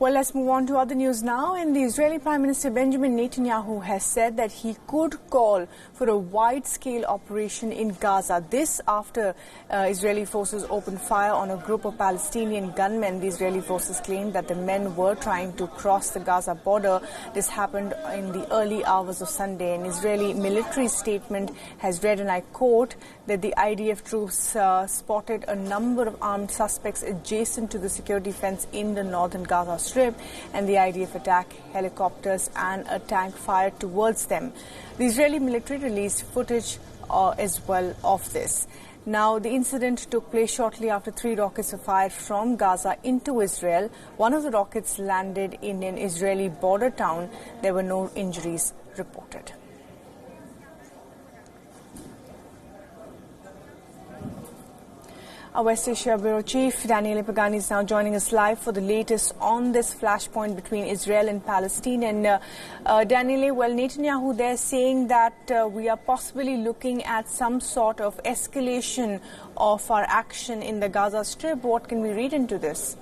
Well, let's move on to other news now. And the Israeli Prime Minister Benjamin Netanyahu has said that he could call for a wide-scale operation in Gaza. This after Israeli forces opened fire on a group of Palestinian gunmen. The Israeli forces claimed that the men were trying to cross the Gaza border. This happened in the early hours of Sunday. An Israeli military statement has read, and I quote, that the IDF troops spotted a number of armed suspects adjacent to the security fence in the northern Gaza Strip, and the IDF attacked helicopters and a tank fired towards them. The Israeli military released footage as well of this. Now, the incident took place shortly after 3 rockets were fired from Gaza into Israel. One of the rockets landed in an Israeli border town. There were no injuries reported. Our West Asia Bureau Chief Daniele Pagani is now joining us live for the latest on this flashpoint between Israel and Palestine. And Daniele, well, Netanyahu there saying that we are possibly looking at some sort of escalation of our action in the Gaza Strip. What can we read into this?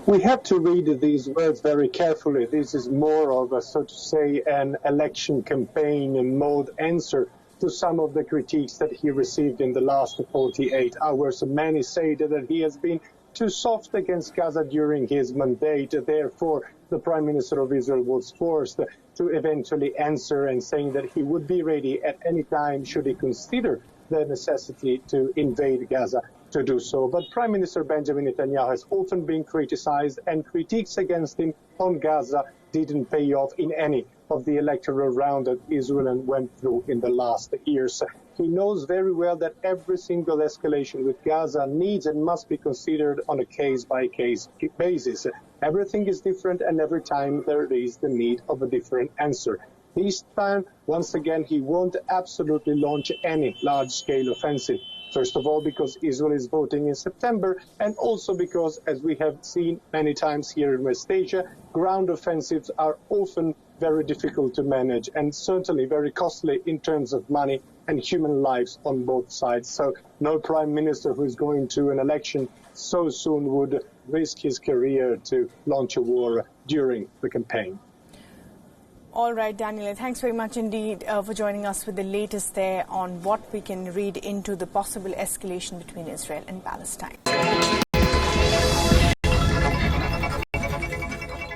We have to read these words very carefully. This is more of a, so to say, an election campaign mode answer to some of the critiques that he received in the last 48 hours. Many say that he has been too soft against Gaza during his mandate. Therefore, the Prime Minister of Israel was forced to eventually answer and saying that he would be ready at any time should he consider the necessity to invade Gaza to do so. But Prime Minister Benjamin Netanyahu has often been criticized, and critiques against him on Gaza didn't pay off in any of the electoral round that Israel went through in the last years. He knows very well that every single escalation with Gaza needs and must be considered on a case-by-case basis. Everything is different, and every time there is the need of a different answer. This time, once again, he won't absolutely launch any large-scale offensive. First of all, because Israel is voting in September, and also because, as we have seen many times here in West Asia, ground offensives are often very difficult to manage and certainly very costly in terms of money and human lives on both sides. So no prime minister who is going to an election so soon would risk his career to launch a war during the campaign. All right, Daniel, thanks very much indeed for joining us with the latest there on what we can read into the possible escalation between Israel and Palestine.